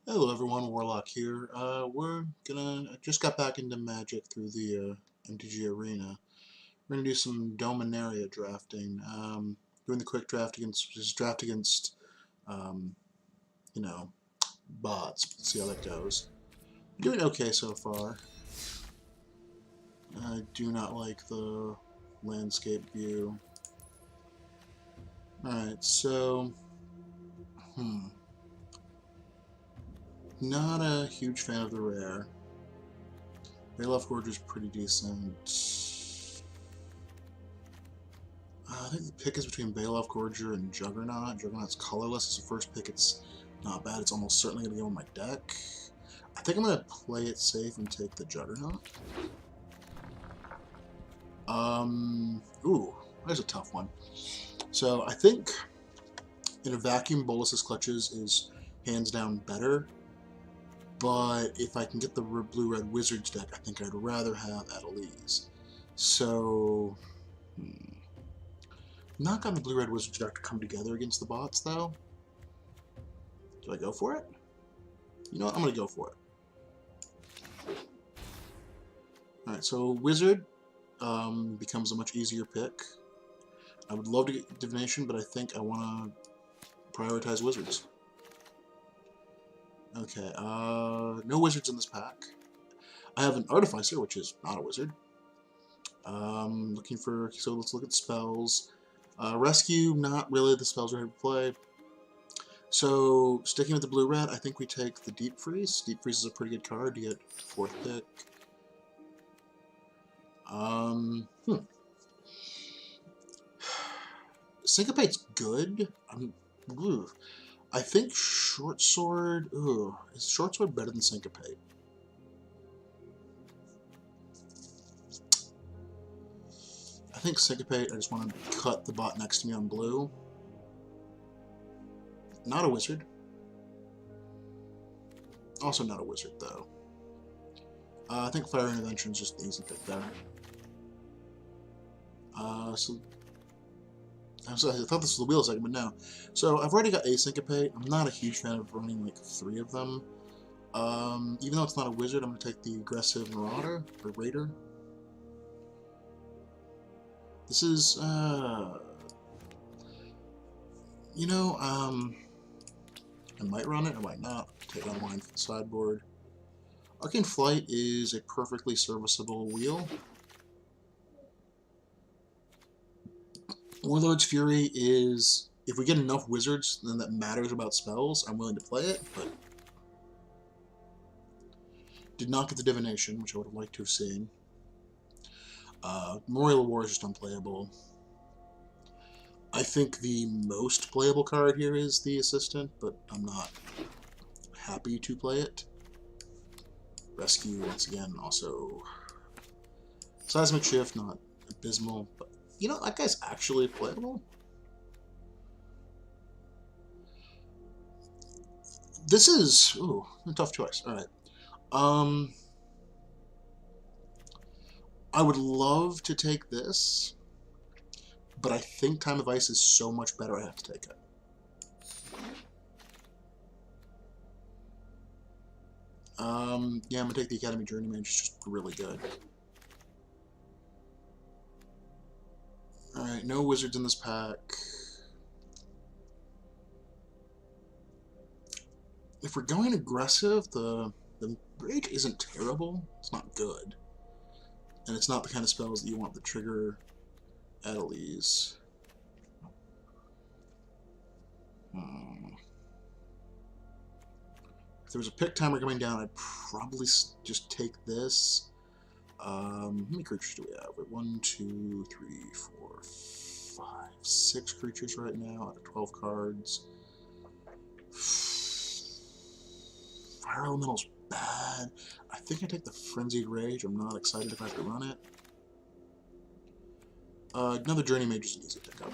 Hello everyone, Warlock here. I just got back into Magic through the MTG Arena. We're gonna do some Dominaria drafting. Doing the quick draft against, um, you know, bots. See how that goes. Doing okay so far. I do not like the landscape view. Alright, so, not a huge fan of the rare. Bailoff Gorge is pretty decent. I think the pick is between Bailoff Gorger and Juggernaut. Juggernaut's colorless as the first pick. It's not bad. It's almost certainly going to go in my deck. I think I'm going to play it safe and take the Juggernaut. Ooh, that's a tough one. So I think in a vacuum, Bolus's Clutches is hands down better. But if I can get the blue-red Wizards deck, I think I'd rather have Adeliz. So, not got the blue-red Wizards deck to come together against the bots, though. Do I go for it? You know what? I'm going to go for it. Alright, so Wizard becomes a much easier pick. I would love to get Divination, but I think I want to prioritize Wizards. Okay, no Wizards in this pack. I have an Artificer, which is not a Wizard. Looking for, so let's look at spells. Rescue, not really the spells we're going to play. So, sticking with the blue-red, I think we take the Deep Freeze. Deep Freeze is a pretty good card to get 4th pick. Syncopate's good. I think Short Sword... is Short Sword better than Syncopate? I think Syncopate, I just want to cut the bot next to me on blue. Not a Wizard. Also not a Wizard, though. I think Fire Intervention is just an easy pick there. I thought this was the wheel segment, but no. So I've already got a Syncopate. I'm not a huge fan of running like 3 of them. Even though it's not a Wizard, I'm going to take the Aggressive Marauder, or Raider. This is, you know, I might run it, I might not. Take Unwind from the sideboard. Arcane Flight is a perfectly serviceable wheel. Warlord's Fury is, if we get enough Wizards, then that matters about spells, I'm willing to play it, but did not get the Divination, which I would have liked to have seen. Memorial War is just unplayable. I think the most playable card here is the Assistant, but I'm not happy to play it. Rescue, once again, also Seismic Shift, not abysmal, but you know, that guy's actually playable. This is, ooh, a tough choice. Alright. I would love to take this, but I think Time of Ice is so much better I have to take it. Yeah, I'm gonna take the Academy Journeyman, it's just really good. Alright, no Wizards in this pack. If we're going aggressive, the Rage isn't terrible. It's not good. And it's not the kind of spells that you want to trigger Adeliz. If there was a pick timer coming down, I'd probably just take this. How many creatures do we have? 1, 2, 3, 4, 5, 6 creatures right now out of 12 cards. Fire Elemental's bad. I think I take the Frenzied Rage. I'm not excited if I have to run it. Another Journey Mage is an easy pickup.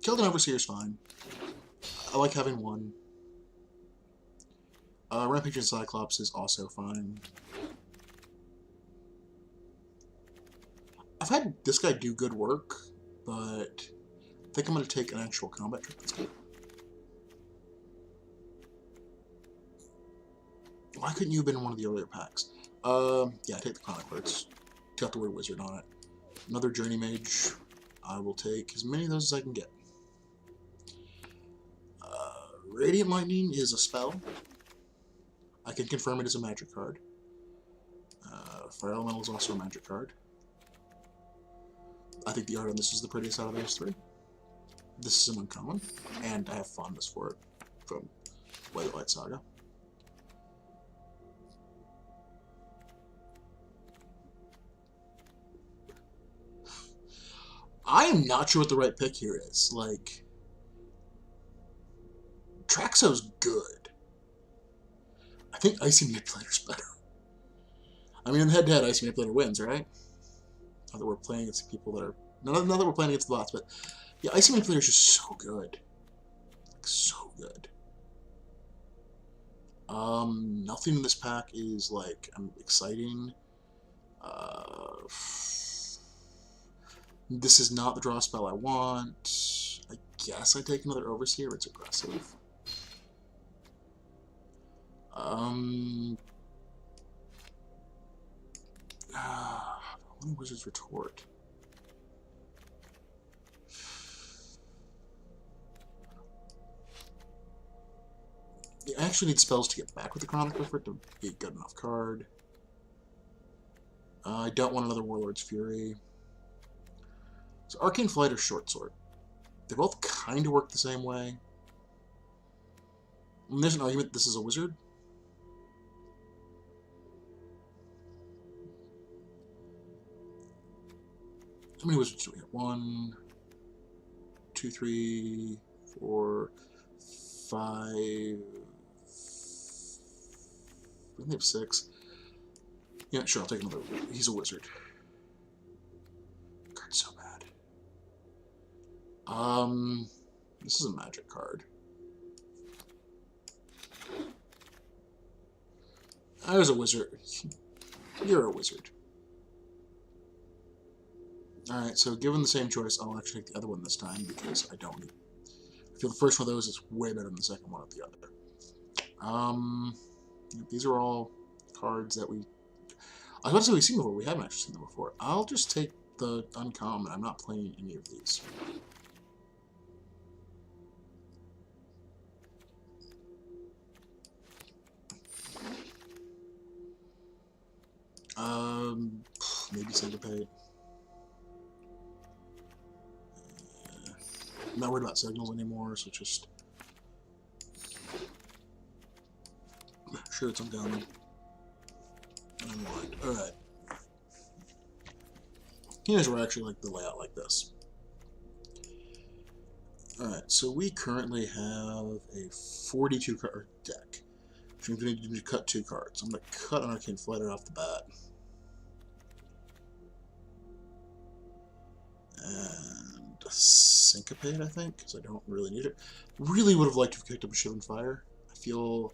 Keldon Overseer is fine. I like having one. Rampaging Cyclops is also fine. I've had this guy do good work, but think I'm going to take an actual combat trick. That's good. Why couldn't you have been in one of the earlier packs? Yeah, take the Chroniclers. Got the word wizard on it. Another Journey Mage. I will take as many of those as I can get. Radiant Lightning is a spell. I can confirm it is a magic card. Fire Elemental is also a magic card. I think the art on this is the prettiest out of those three. This is an uncommon, and I have fondness for it from Weatherlight Saga. I am not sure what the right pick here is. Like, Traxo's good. I think Icy Manipulator's better. I mean, in head-to-head, Icy Manipulator wins, right? Not that we're playing against people that are... Not that we're playing against the bots, but... Yeah, Icy Manipulator's just so good. Like, so good. Nothing in this pack is, like, exciting. This is not the draw spell I want. I guess I take another Overseer. It's aggressive. Only Wizard's Retort. You actually need spells to get back with the Chronicler for it to be a good enough card. I don't want another Warlord's Fury. So Arcane Flight or Short Sword. They both kind of work the same way. And there's an argument this is a wizard. How many wizards do we have? 1, 2, 3, 4, 5. We only have 6. Yeah, sure, I'll take another. He's a wizard. Card's so bad. This is a magic card. I was a wizard. You're a wizard. Alright, so given the same choice, I'll actually take the other one this time because I don't need... I feel the first one of those is way better than the second one of the other. These are all cards that we... I was about to say we've seen before. We haven't actually seen them before. I'll just take the uncommon. I'm not playing any of these. Maybe Syncopate. I'm not worried about signals anymore, so just... Sure, it's uncommon. Unwind. Alright. Here's where I actually like the layout like this. Alright, so we currently have a 42 card deck. Which means we need to cut 2 cards. I'm going to cut an Arcane Flight off the bat. And a Syncopate, I think, because I don't really need it. Really would have liked to have picked up a Shivan Fire. I feel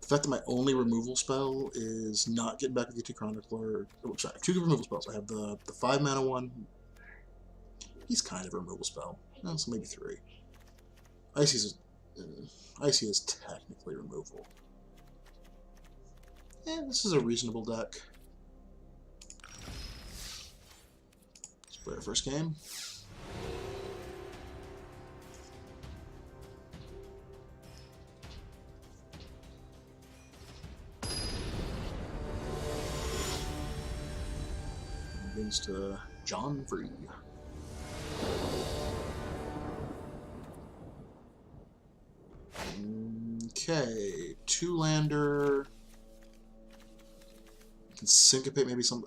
the fact that my only removal spell is not getting back with the 2 Chronicler. Oh, sorry, I have 2 removal spells. I have the 5 mana one. He's kind of a removal spell. No, so maybe 3. Icy is technically removal. Yeah, this is a reasonable deck. Let's play our first game. Against John Free. Okay, 2-lander. Can Syncopate maybe some.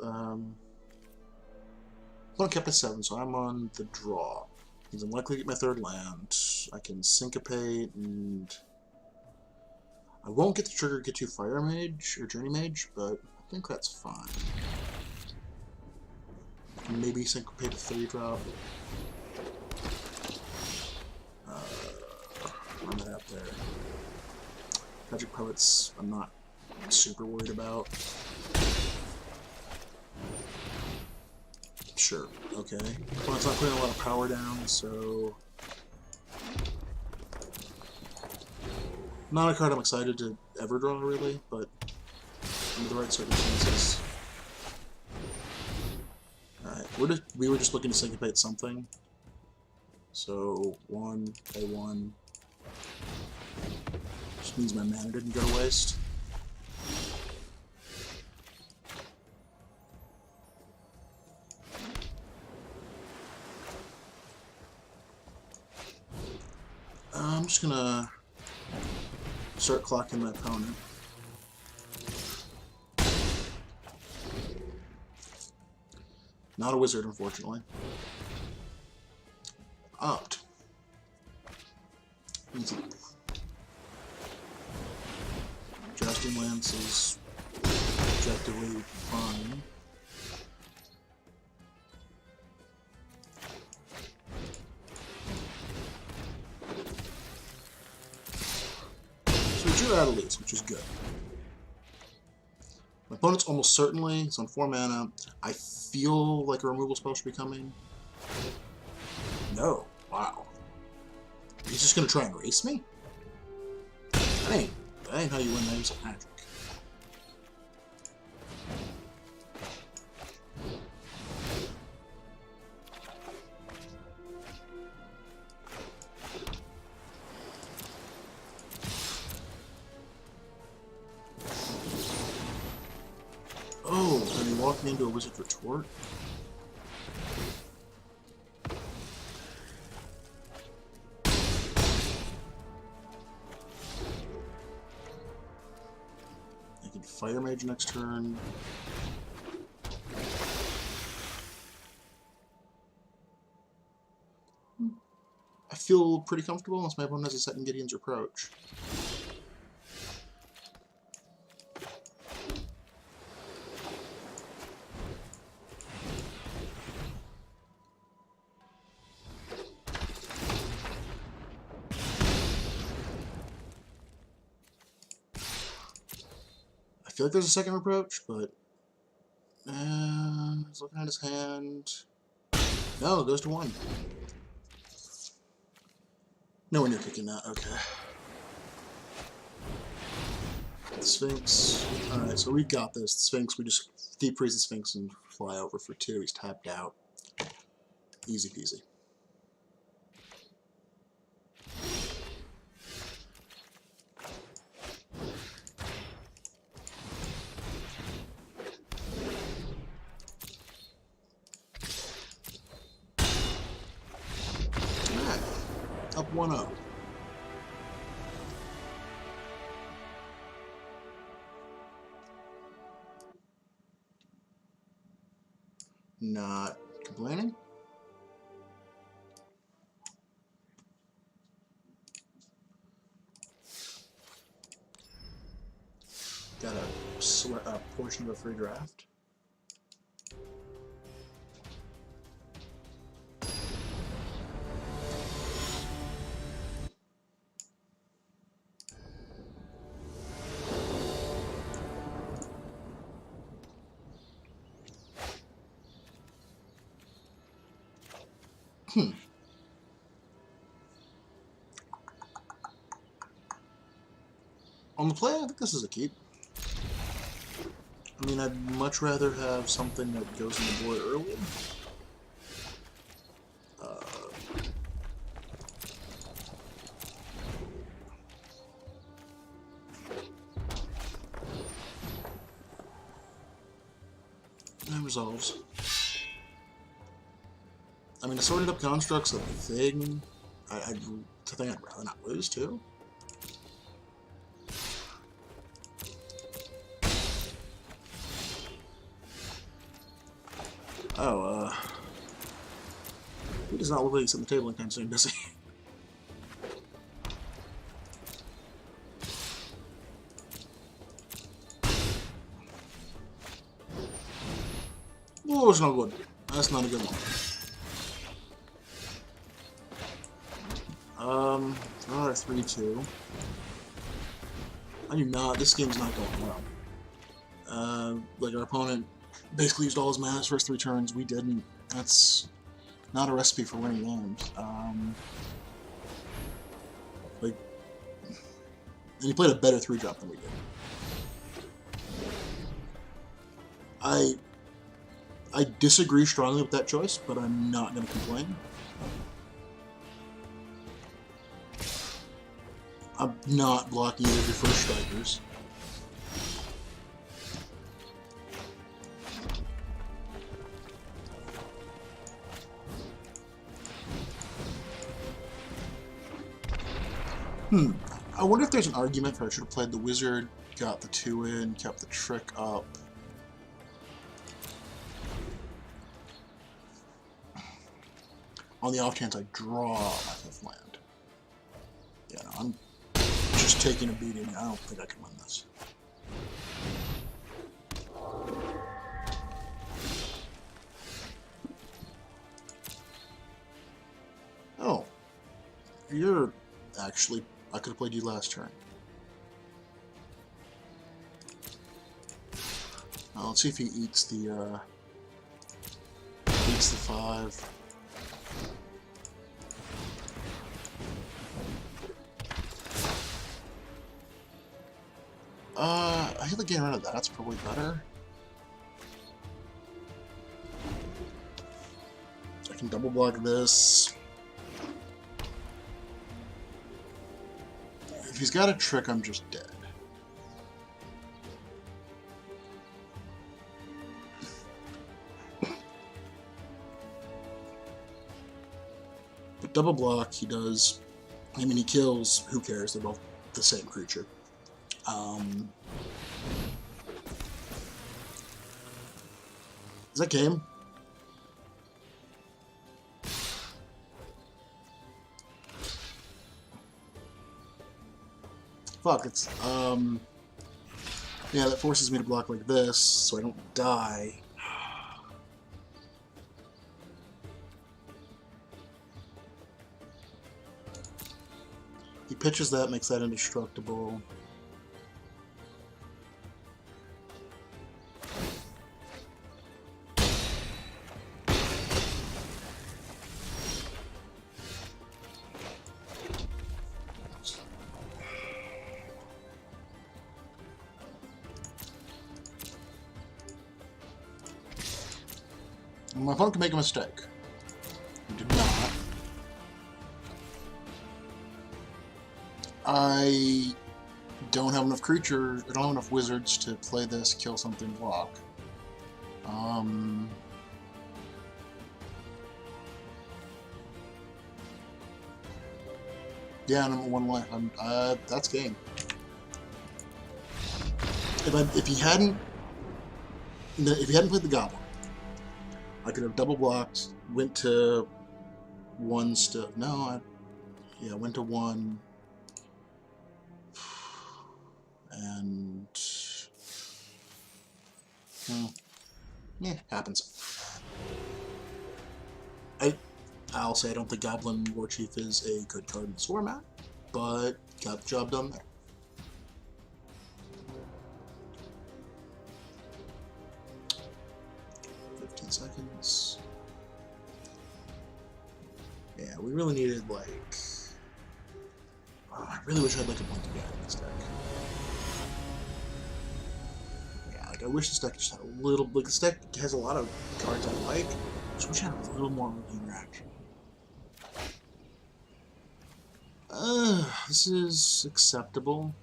Well, I kept at 7, so I'm on the draw. Means I'm likely to get my 3rd land. I can Syncopate, and I won't get the trigger to get to Fire Mage or Journey Mage, but I think that's fine. Maybe Syncopate a 3-drop. Run that out there. Magic Poets, I'm not super worried about. Sure, okay. Opponent's not putting a lot of power down, so... Not a card I'm excited to ever draw, really, but under the right circumstances. Alright, we were just looking to syncopate something. So, 1, pay 1. Just means my mana didn't go to waste. I'm just gonna start clocking my opponent. Not a wizard, unfortunately. Opt. Easy. Jousting Lance is objectively fine. So we drew out at least, which is good. My opponent's almost certainly, it's on 4 mana. I feel like a removal spell should be coming. No. Wow. He's just gonna try and race me? That ain't how you win games of Magic. Oh, and he walked me into a Wizard Retort? I can Fire Mage next turn. I feel pretty comfortable unless my opponent has a second Gideon's Reproach. I feel like there's a second Reproach, but he's looking at his hand. No, it goes to 1. No one knew kicking that, okay. Sphinx. Alright, so we got this. The Sphinx, we just deep freeze the Sphinx and fly over for 2. He's tapped out. Easy peasy. Alright. Up 1-0. Not complaining. Got a portion of a free draft. On the play, I think this is a keep. I mean, I'd much rather have something that goes in the board early. That resolves. I mean, Assorted Up Construct's a thing. It's a thing I'd rather not lose to. Oh, he does not look like he's at the table anytime soon, does he? Oh, it's not good. That's not a good one. Alright, 3-2. I do not. This game's not going well. Like, our opponent basically used all his mana his first 3 turns. We didn't. That's not a recipe for winning games. Like, and he played a better 3-drop than we did. I disagree strongly with that choice, but I'm not going to complain. I'm not blocking either of your first strikers. I wonder if there's an argument for I should have played the wizard, got the 2 in, kept the trick up. On the off chance I draw my 5th land. Yeah, no, I'm just taking a beating. I don't think I can win this. Oh. You're actually... I could have played you last turn. Let's see if he eats the 5. I think getting rid of that's probably better. I can double block this. If he's got a trick, I'm just dead. But double block, he does. I mean, he kills. Who cares? They're both the same creature. Is that game? Fuck, it's, yeah, that forces me to block like this, so I don't die. He pitches that, makes that indestructible. My opponent can make a mistake. He did not. I don't have enough creatures, I don't have enough wizards to play this, kill something, block. Yeah, I'm at 1 life. That's game. If he hadn't played the goblin, I could have double blocked, went to 1 still. No, went to 1. And yeah, happens. I'll say I don't think Goblin Warchief is a good card in this format, but got the job done there. Seconds. Yeah, we really needed, like... Oh, I really wish I had, like, a blink again in this deck. Yeah, like, I wish this deck just had a little... Like, this deck has a lot of cards I like, just wish I had a little more interaction. This is acceptable.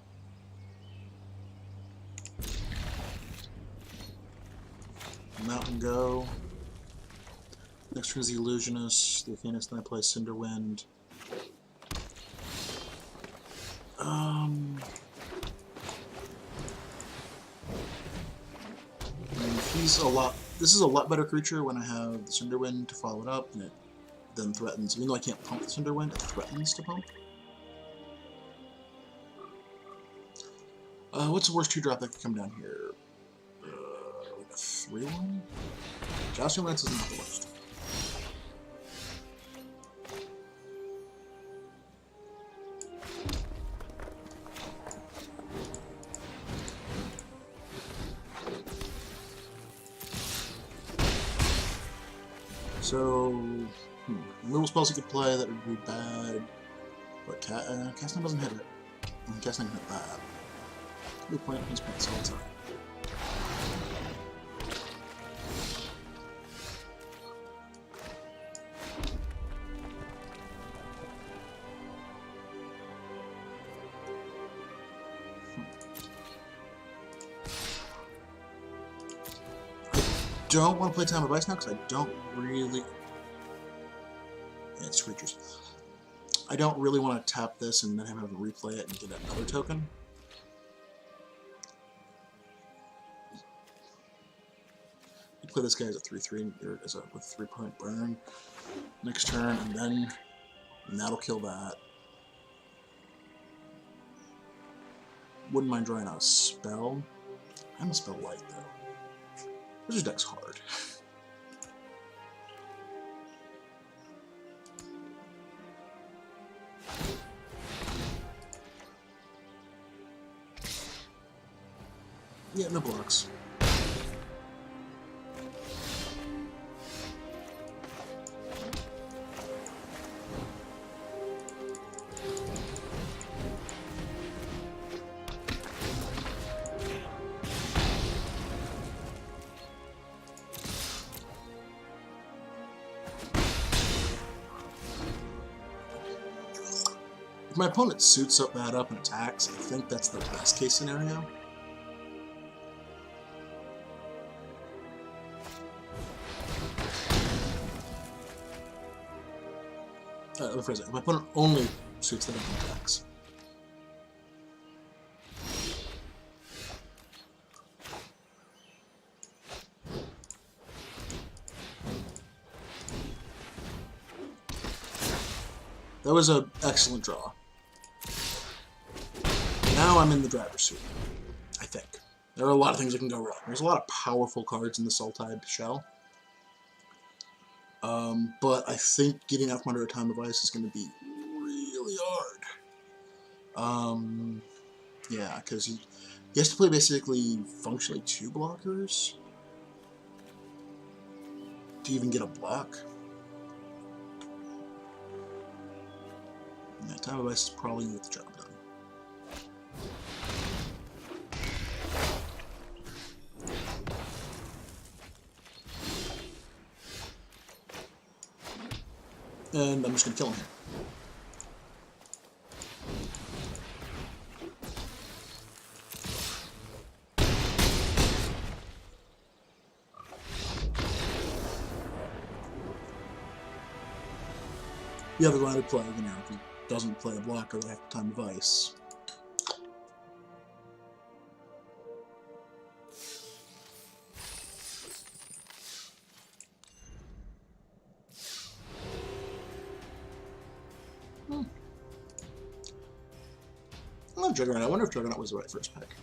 Mountain Go. Next turn is the Illusionist, the Athenis, then I play Cinderwind. He's a lot. This is a lot better creature when I have the Cinderwind to follow it up, and it then threatens. Even though I can't pump the Cinderwind, it threatens to pump. What's the worst 2-drop that could come down here? Like a 3-1? Jousting Lance is not the worst. So, removal spells he could play that would be bad. But casting doesn't hit it. And casting hit that. Good point. He's playing all the time. Don't want to play Time of Ice now because I don't really. Yeah, it's creatures. I don't really want to tap this and then have to replay it and get another token. You play this guy as a 3/3 or as a with 3-point burn next turn, and that'll kill that. Wouldn't mind drawing out a spell. I'm a spell light though. This deck's hard. Yeah, no blocks. If my opponent suits up that up and attacks, I think that's the best case scenario. Let me phrase it. If my opponent only suits that up and attacks. That was an excellent draw. Now I'm in the driver's seat, I think. There are a lot of things that can go wrong. There's a lot of powerful cards in the Sultai shell. But I think getting out from under a Time of Ice is going to be really hard. Yeah, because he has to play basically functionally 2 blockers to even get a block. Yeah, Time of Ice is probably going to get the job done. And I'm just going to kill him here. The other guy to play, you know, if he doesn't play a blocker, they have Time of Ice. I love Juggernaut. I wonder if Juggernaut was the right first pick.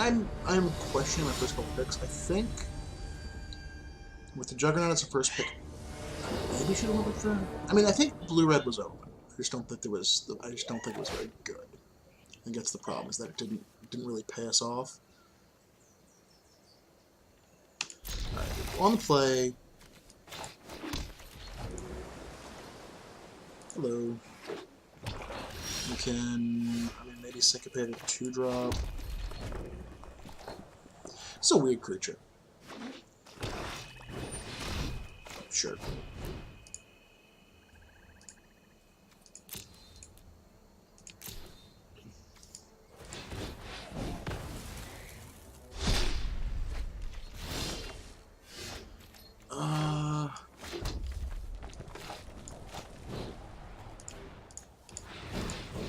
I'm questioning my first couple picks. I think with the Juggernaut as a first pick, I maybe should have went with the. I mean, I think blue-red was open. I just don't think there was. I just don't think it was very good. I think that's the problem, is that it didn't really pay us off. All right, on the play. Hello. We can, I mean, maybe Syncopate a 2-drop. It's a weird creature. Sure.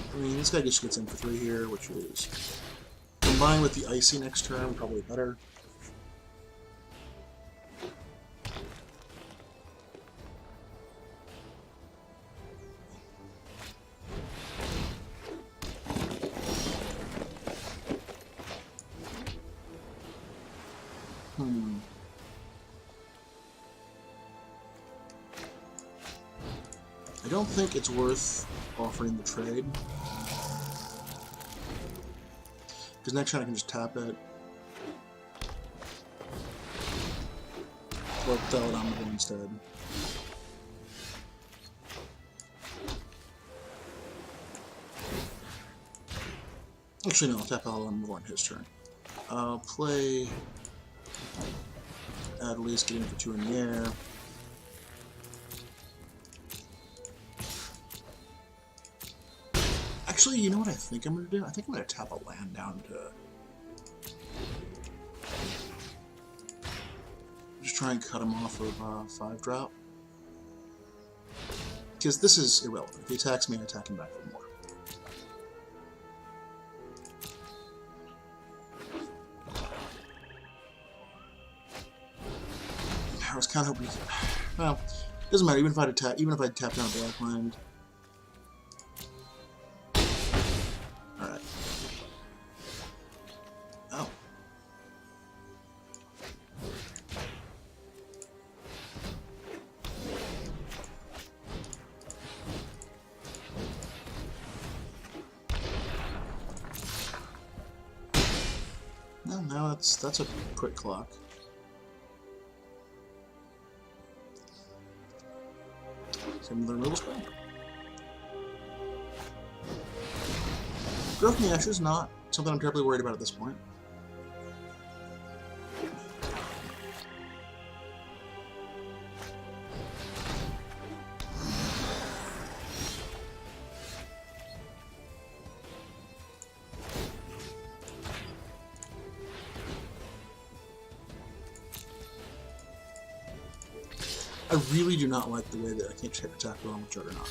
I mean, this guy just gets in for 3 here, which is, combined with the Icy next turn, probably better. I don't think it's worth offering the trade. Because next turn I can just tap it. Or Dominaria instead. Actually, no, I'll tap Dominaria on his turn. I'll play at least getting for 2 in the air. Actually, you know what I think I'm going to do? I think I'm going to tap a land down to... just try and cut him off of 5-drop. Because this is irrelevant. If he attacks me, I attack him back for more. I was kind of hoping... well, it doesn't matter. Even if I tap down a black land... alright. Oh. Well, now that's a quick clock. Same with the removal spell. Growth in the Ashes is not something I'm terribly worried about at this point. I really do not like the way that I can't check attack wrong with Juggernaut.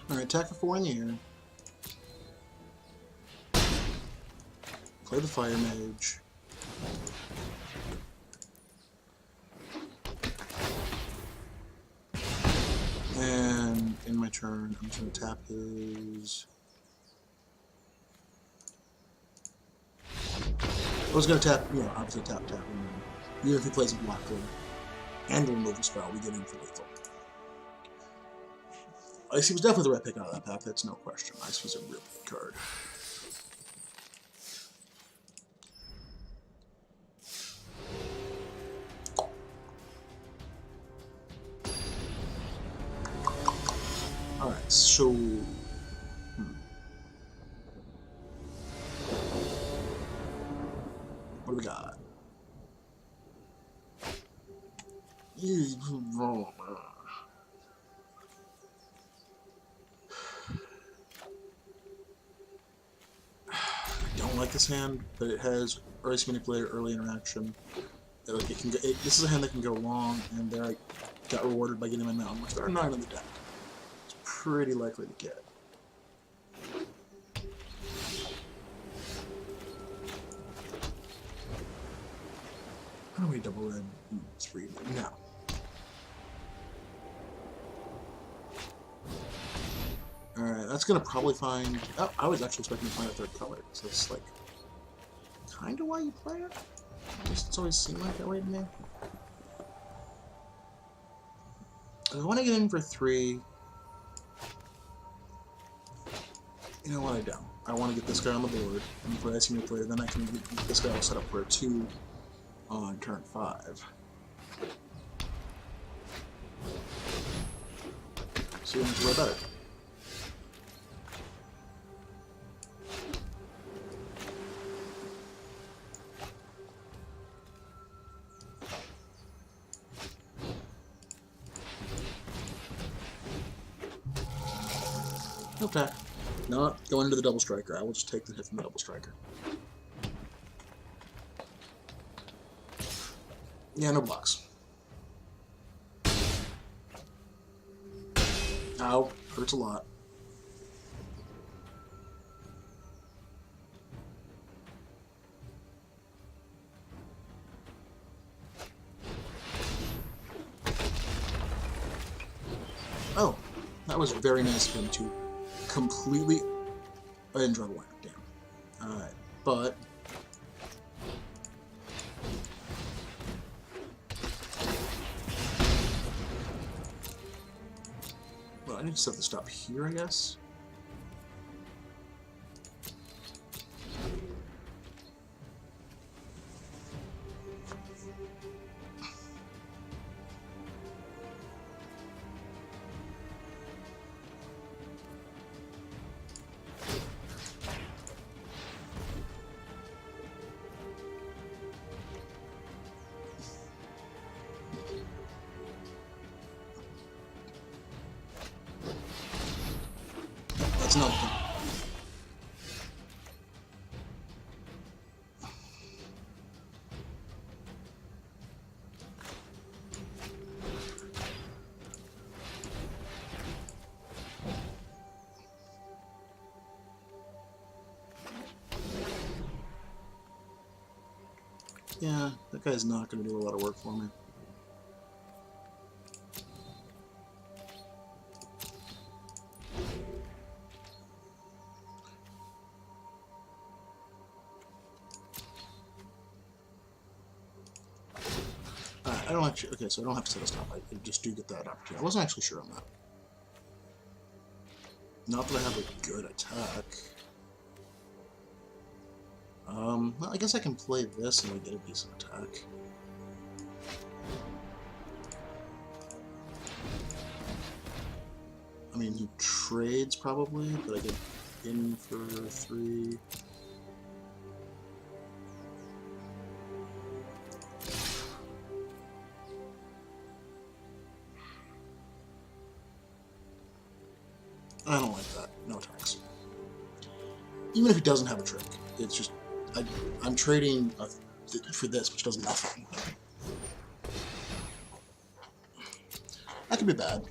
Alright, attack for 4 in the air. Play the Fire Mage. And in my turn, I'm just going to tap his... I was going to tap, you know, obviously tap. Even if he plays a block and a removal spell, we get in for lethal. Icy was definitely the right pick out of that pack, that's no question. Icy was a real good card. Alright, so... what do we got? I don't like this hand, but it has Ice Manipulator early interaction. Like it can go, this is a hand that can go long, and there I got rewarded by getting my mountain, which there are 9 in the deck. It's pretty likely to get. How do we double red 3? No. Alright, that's gonna probably find... oh, I was actually expecting to find a 3rd color, so it's like... kinda why you play it? At least it's always seemed like that way to me. I want to get in for 3. You know what, I don't. I want to get this guy on the board, and play Ice Manipulator, then I can get this guy all set up for a 2 on turn 5. So you much way better. Okay. Not going into the double striker. I will just take the hit from the double striker. Yeah, no blocks. Ow. Hurts a lot. That was very nice of him to completely... I didn't draw the line. Damn. Alright, but... Well, I need to set the stop here, I guess. That's not good. Yeah, that guy's not going to do a lot of work for me. I don't actually... Okay, so I don't have to set a stop. I just do get that opportunity. I wasn't actually sure on that. Not that I have a good attack. Well, I guess I can play this and I get a decent attack. I mean, he trades probably, but I get in for 3. I don't like that. No attacks. Even if he doesn't have a trick, it's just... I'm trading for this, which does nothing. That could be bad.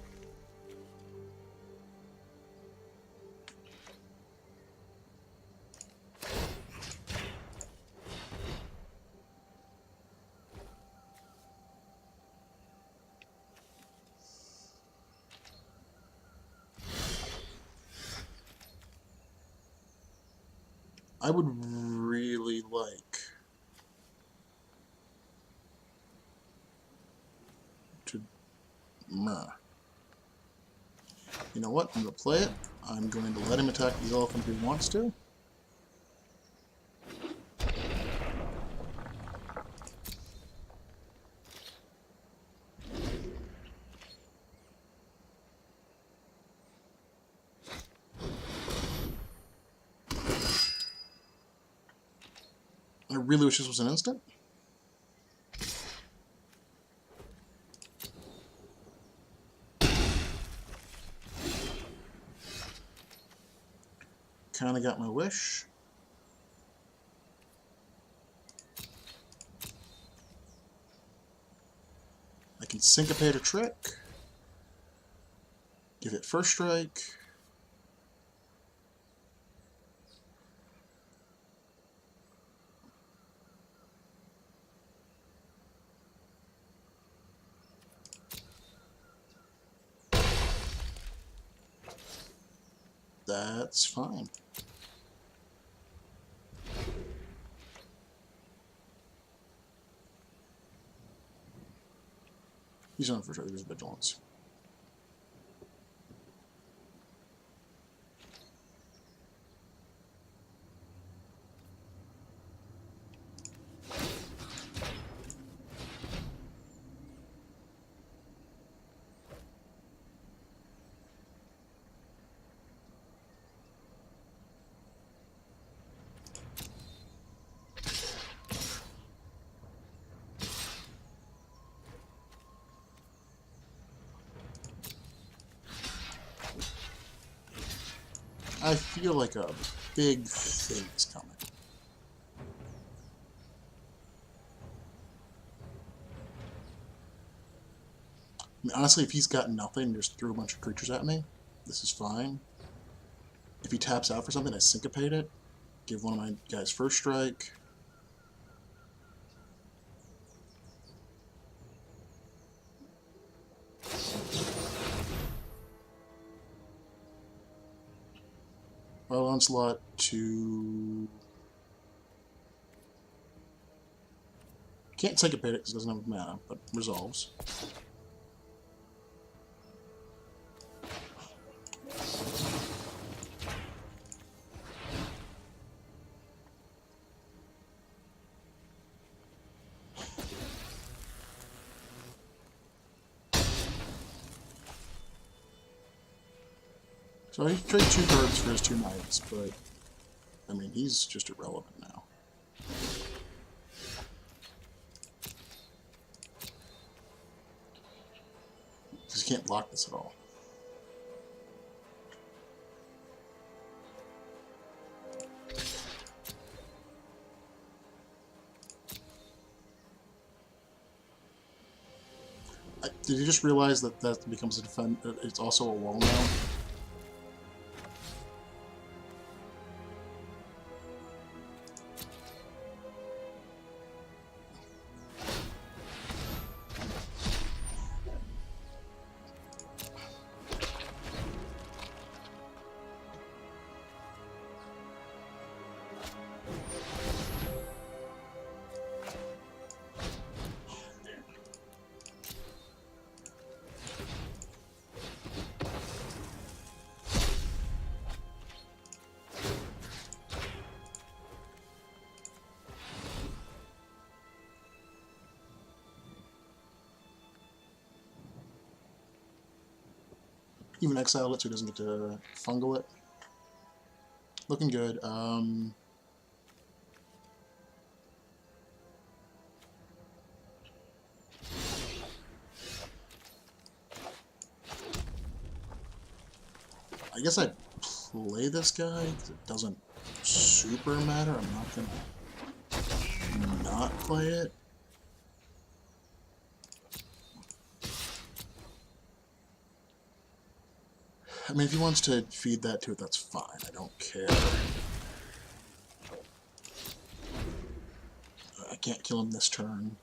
I would really like to... You know what? I'm going to play it. I'm going to let him attack the elephant if he wants to. I really wish this was an instant. Kinda got my wish. I can syncopate a trick. Give it first strike. That's fine. He's on for sure. There's vigilance. I feel like a big thing is coming. I mean, honestly, if he's got nothing and just threw a bunch of creatures at me, this is fine. If he taps out for something, I syncopate it, give one of my guys first strike. Well, Onslaught to... Can't take a pit because it doesn't have mana, but resolves. So I trade 2 cards for his 2 knights, but I mean, he's just irrelevant now. Because he can't block this at all. Did you just realize that that becomes a defend? It's also a wall now? Even exile it so he doesn't get to fungal it. Looking good. I guess I'd play this guy because it doesn't super matter. I'm not gonna not play it. I mean, if he wants to feed that to it, that's fine. I don't care. I can't kill him this turn.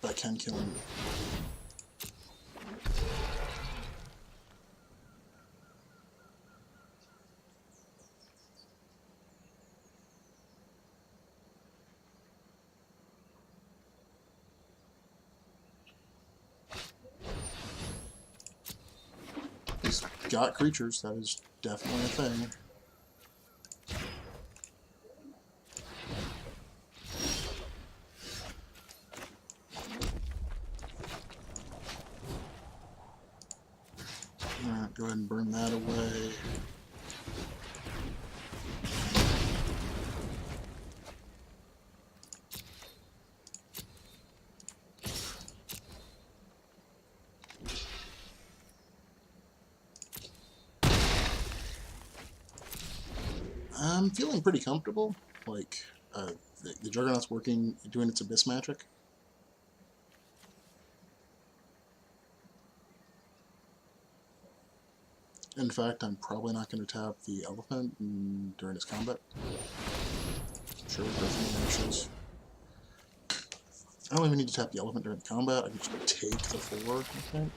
But I can kill him. He's got creatures, that is definitely a thing. Alright, go ahead and burn that away. I'm feeling pretty comfortable. Like, the Juggernaut's working, doing its Abyss magic. In fact, I'm probably not going to tap the Elephant during its combat. Sure, definitely ashes. I don't even need to tap the Elephant during the combat. I can just take the 4, I think.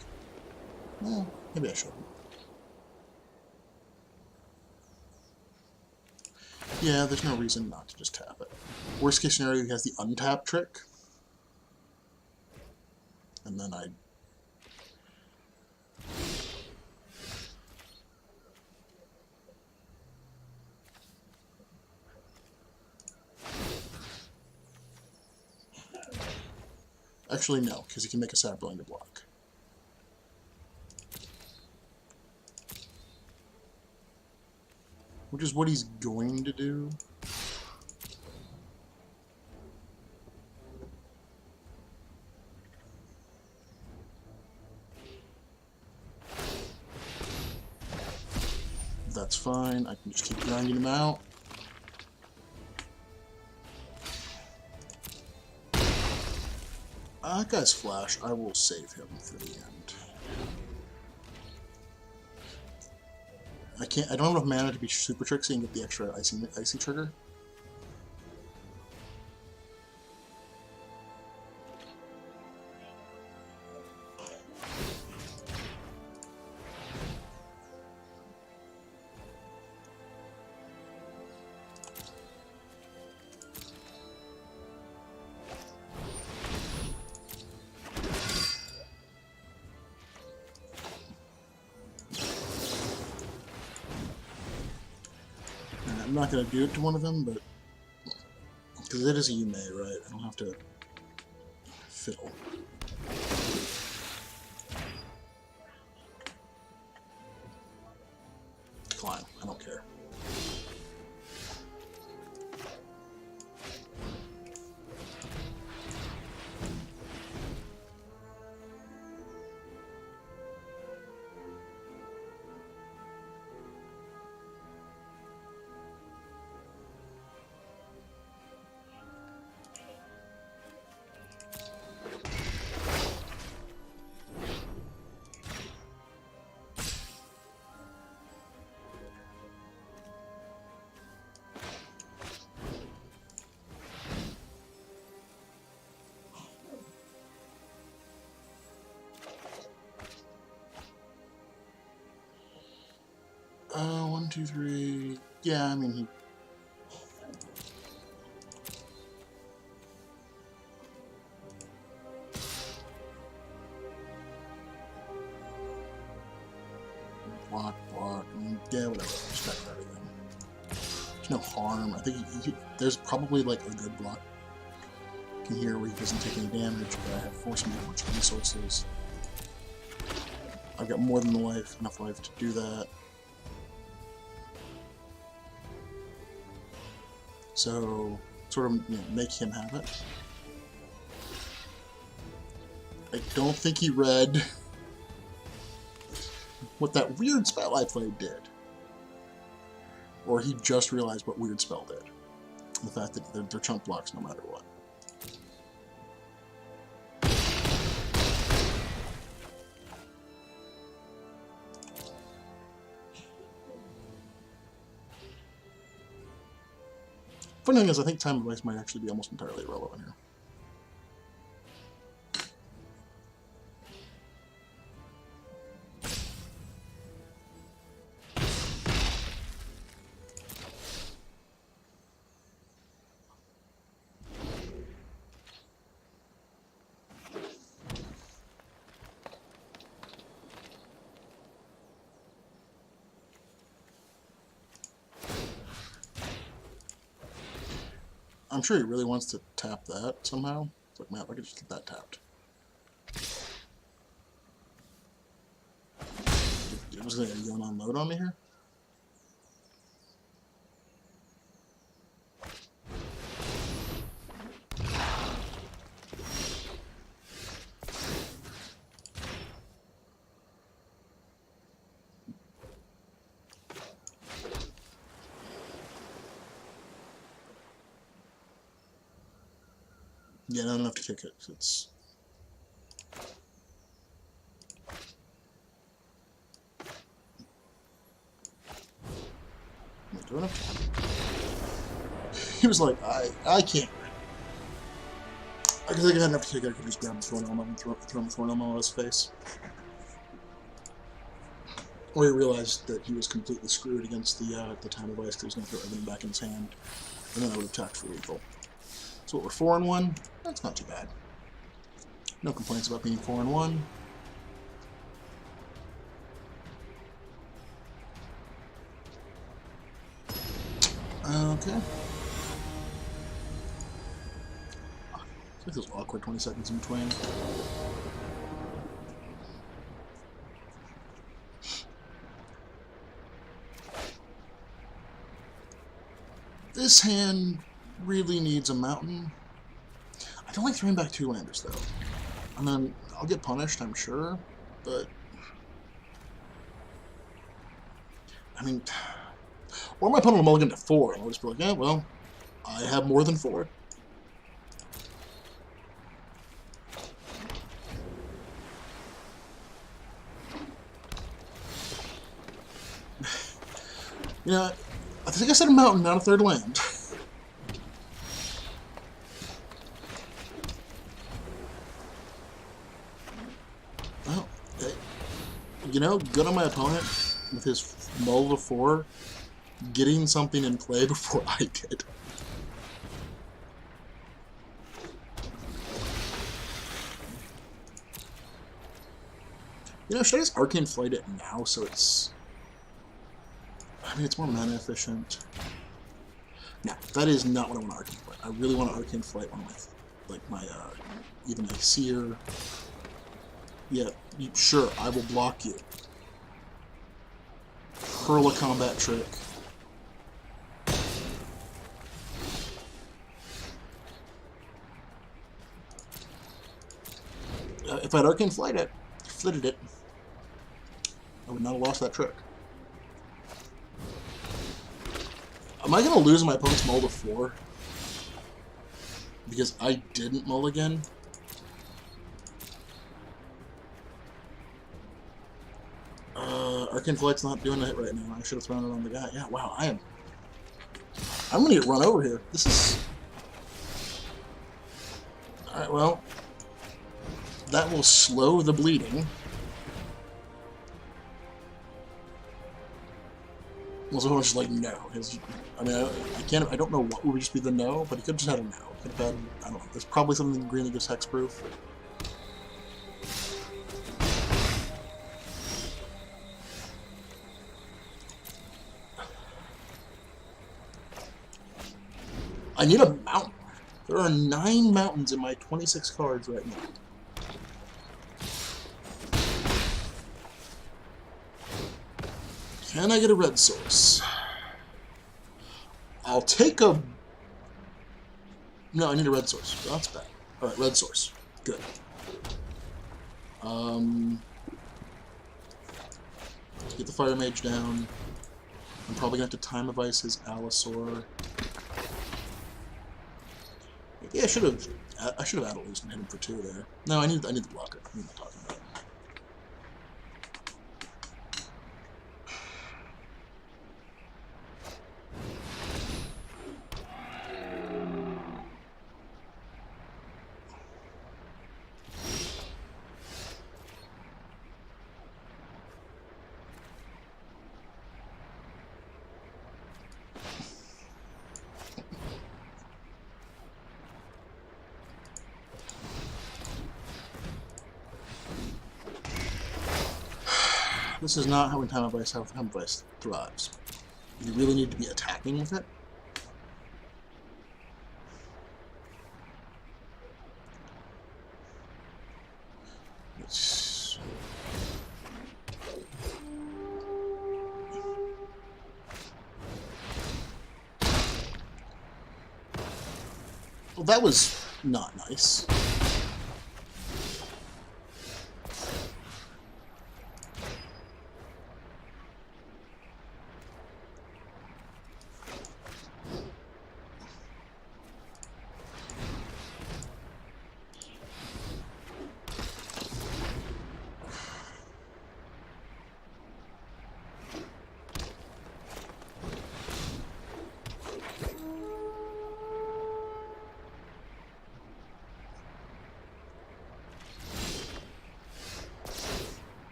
Well, maybe I shouldn't. Yeah, there's no reason not to just tap it. Worst case scenario, he has the untap trick. And then I... Actually, no, because he can make a Sapling to block. Which is what he's going to do. That's fine, I can just keep grinding him out. That guy's flash, I will save him for the end. I don't have enough mana to be super tricksy and get the extra icy trigger. I'm not going to do it to one of them, but... Because it is a Yume, right? I don't have to fiddle. Decline. I don't care. One, two, three. Yeah, I mean, he... Block. Yeah, whatever. Respect everything. There's no harm. I think there's probably like a good block in here where he doesn't take any damage, but I have force damage resources. I've got more than enough life to do that. So, sort of make him have it. I don't think he read what that weird spell I played did. Or he just realized what weird spell did. The fact that they're chump blocks no matter what. Funny thing is, I think Time of Ice might actually be almost entirely irrelevant here. I'm sure he really wants to tap that somehow. It's like, man, if I could just get that tapped. Was they going on load on me here? Yeah, not enough to kick it. It's... Am I doing it? He was like, I can't. I think I had enough to kick it. I could just grab the Thorn Elmo and throw the Thorn Elmo at his face. Or he realized that he was completely screwed against the Time of Ice because he was going to throw everything back in his hand. And then I would have attacked for lethal. So we're 4-1. That's not too bad. No complaints about being 4-1. Okay. It's like those awkward 20 seconds in between. This hand really needs a mountain. I don't like throwing back 2 landers though. And then I'll get punished, I'm sure, but I mean, or my opponent will mulligan to 4, and I'll just be like, yeah, well, I have more than 4. You know, I think I said a mountain, not a third land. Well, you know, good on my opponent with his mull to 4, getting something in play before I did. You know, should I just Arcane Flight it now so it's... I mean, it's more mana efficient. Now, that is not what I want to Arcane Flight. I really want to Arcane Flight one of my, either my Seer. Yeah, sure, I will block you. Hurl a combat trick. If I'd Arcane Flitted it, I would not have lost that trick. Am I going to lose my opponent's mull to 4? Because I didn't mulligan? Arcane Flight's not doing it right now. I should have thrown it on the guy. Yeah, wow, I'm going to get run over here. This is... Alright, well... That will slow the bleeding. Well, someone's just like, no. I mean, I don't know what would just be the no, but he could have just had a no. Could have had, I don't know, there's probably something in green that gives hexproof. I need a mountain. There are 9 mountains in my 26 cards right now. Can I get a red source? I'll take a... No, I need a red source. That's bad. Alright, red source. Good. Get the Fire Mage down. I'm probably going to have to Time of Ice his Allosaur. Yeah, I should have Adelaide and hit him for 2 there. No, I need the blocker. I'm not talking about it. This is not how Time of Ice thrives. You really need to be attacking with it. Well, that was not nice.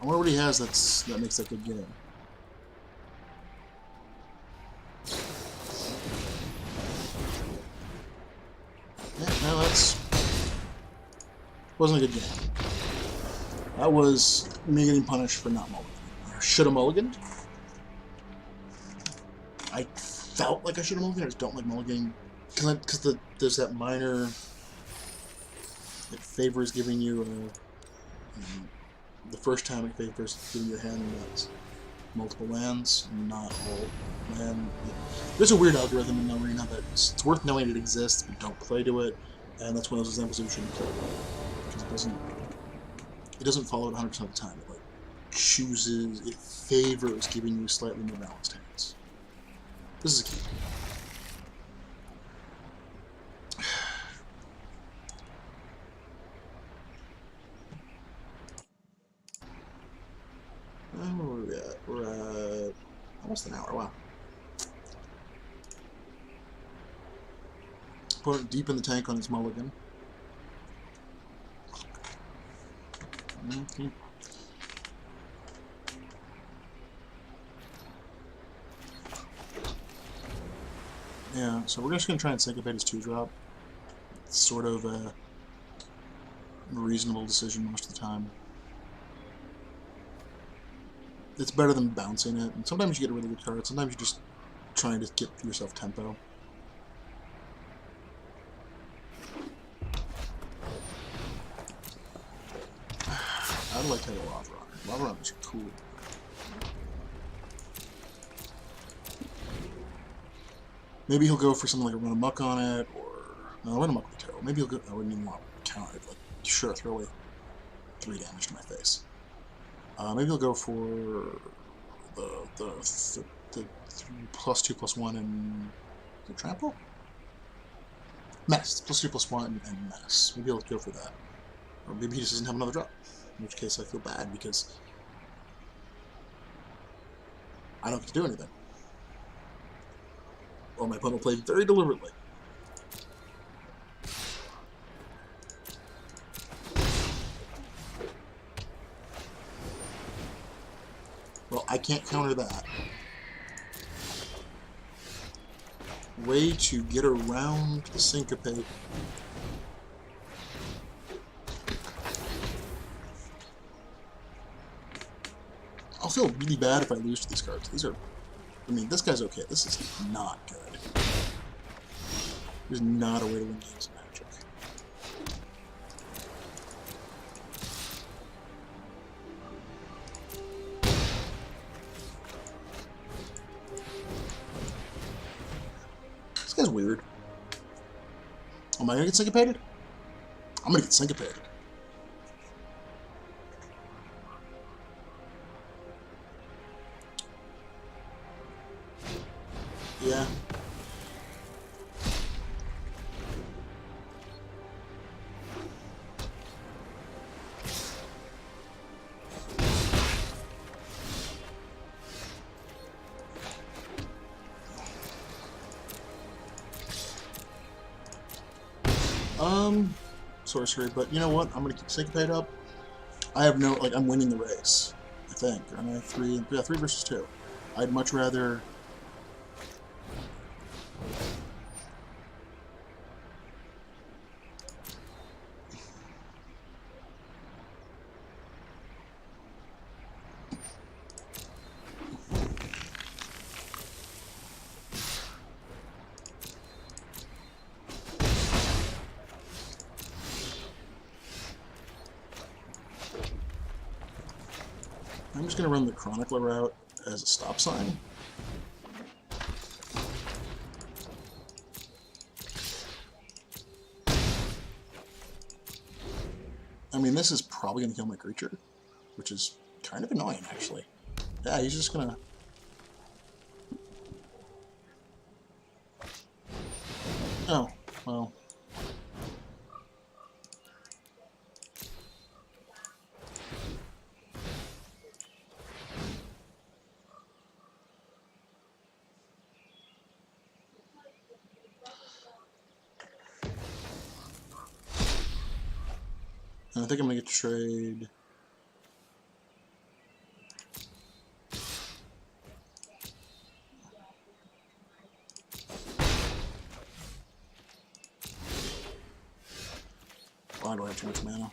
I wonder what he has that makes that good game. Yeah, no, wasn't a good game. That was me getting punished for not mulliganing. I should have mulliganed. I felt like I should have mulliganed. I just don't like mulliganing because there's that minor that favors giving you the first time it favors giving you a hand that's multiple lands, not all land. There's a weird algorithm in Arena that it's worth knowing it exists, but don't play to it, and that's one of those examples you shouldn't play because it doesn't follow it 100% of the time. It favors giving you slightly more balanced hands. This is key. Where are we at? We're at almost an hour. Wow. Opponent deep in the tank on his mulligan. Yeah, so we're just going to try and syncopate his 2-drop. It's sort of a reasonable decision most of the time. It's better than bouncing it. And sometimes you get a really good card. Sometimes you're just trying to get yourself tempo. I'd like to have a Lava Runner. Lava Runners are cool. Maybe he'll go for something like a Run Amok on it, or... No, Run Amok would be terrible. Maybe he'll go... I wouldn't even want to counter it. Like, sure, throw away 3 damage to my face. Maybe he'll go for the +2/+1 and the trample? Mess. +2/+1 and mess. Maybe he'll go for that. Or maybe he just doesn't have another drop. In which case I feel bad because I don't get to do anything. Or my opponent will play very deliberately. Well, I can't counter that. Way to get around the syncopate. I'll feel really bad if I lose to these cards. These are... I mean, this guy's okay. This is not good. There's not a way to win games in Magic. This guy's weird. Am I gonna get syncopated? I'm gonna get syncopated. Yeah. Sorcery, but you know what? I'm gonna keep syncopate up. I have no, like, I'm winning the race, I think. And I have 3, yeah, 3 versus 2. I'd much rather... I'm just going to run the Chronicler route as a stop sign. I mean, this is probably going to kill my creature, which is kind of annoying, actually. Yeah, he's just going to... Oh, well... I think I'm going to get to trade... Why do I have too much mana?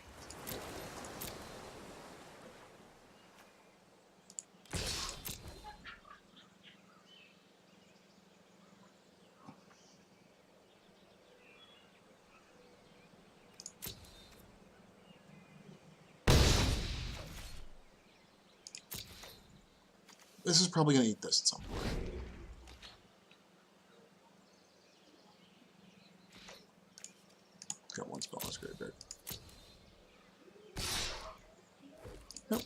This is probably going to eat this at some point. Got one spell, that's great. Nope.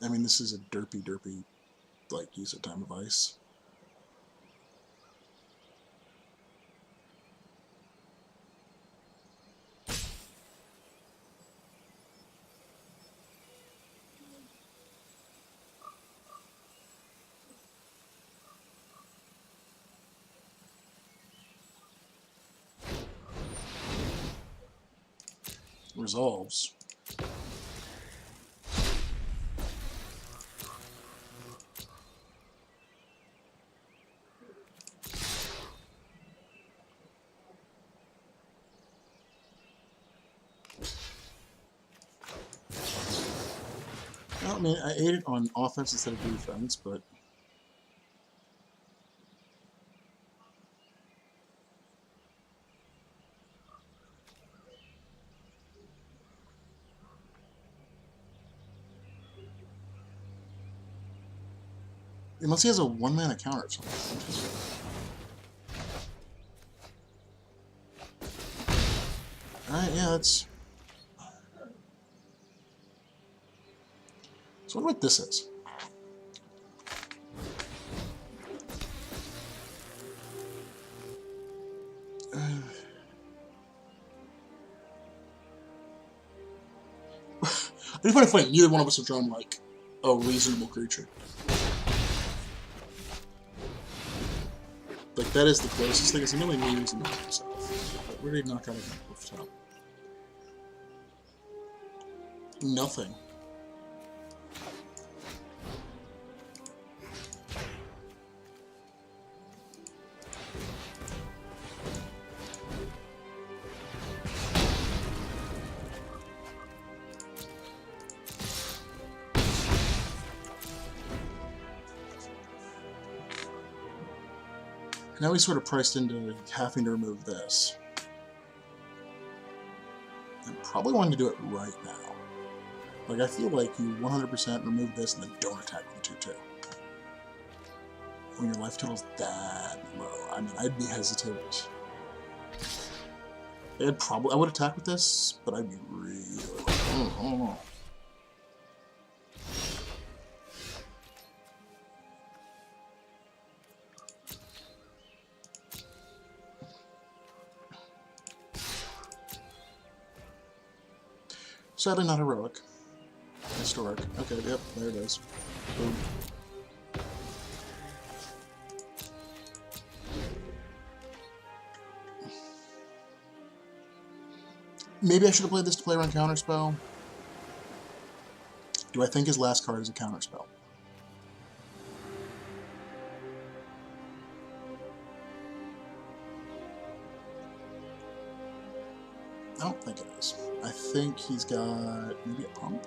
I mean, this is a derpy, like, use of Time of Ice. Resolves. Well, I mean, I ate it on offense instead of defense, but unless he has a one-mana counter or something. Alright, yeah, that's... So I wonder what this is. I do find it funny, neither one of us have drawn, like, a reasonable creature. Like, that is the closest thing. It's really me using myself. But where did he knock out again? Off the top. Nothing. Now he's sort of priced into having to remove this. I probably wanted to do it right now. Like, I feel like you 100% remove this and then don't attack with the 2-2. When your life total's that low, I mean, I'd be hesitant. I would attack with this, but I'd be really like, I don't know. Sadly not heroic. Historic. Okay, yep, there it is. Boom. Maybe I should have played this to play around Counterspell. Do I think his last card is a Counterspell? I don't think it is. I think he's got maybe a pump.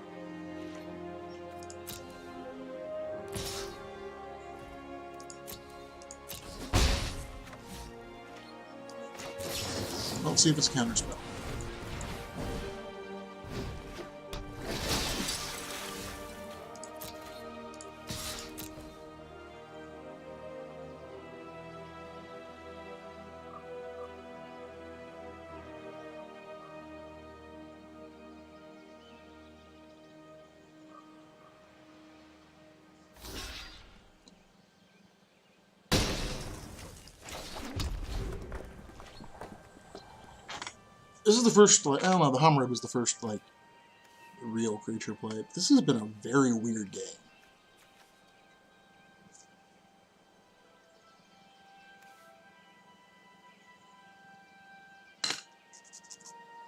Let's see if it's a Counterspell. This is the first, like, I don't know, the Humrid was the first, like, real creature play. This has been a very weird game.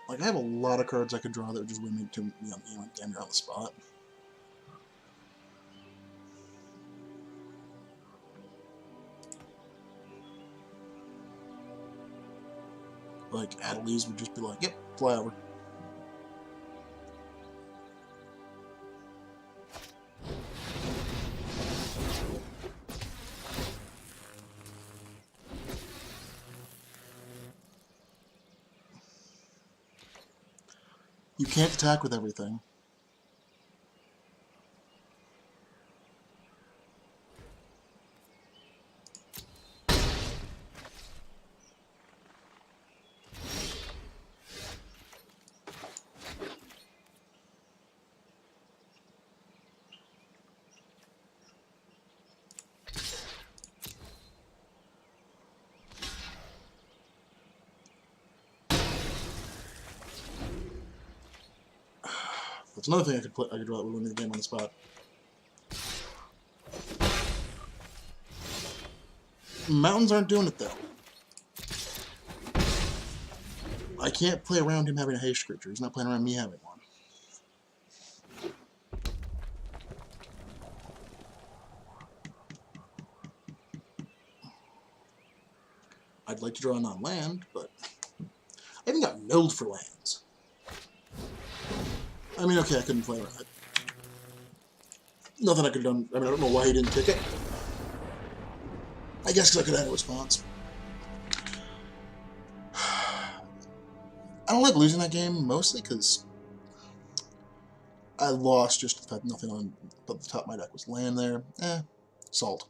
Like, I have a lot of cards I could draw that would just win me to, damn near on the spot. Like, Adelies would just be like, yep, fly over. You can't attack with everything. That's another thing I could draw that would win the game on the spot. Mountains aren't doing it, though. I can't play around him having a haste creature. He's not playing around me having one. I'd like to draw a non-land, but I haven't got milled for lands. I mean, okay, I couldn't play around it. Nothing I could have done. I mean, I don't know why he didn't pick it. I guess because I could have had a response. I don't like losing that game, mostly because I lost just the fact nothing on the top of my deck was land there. Salt.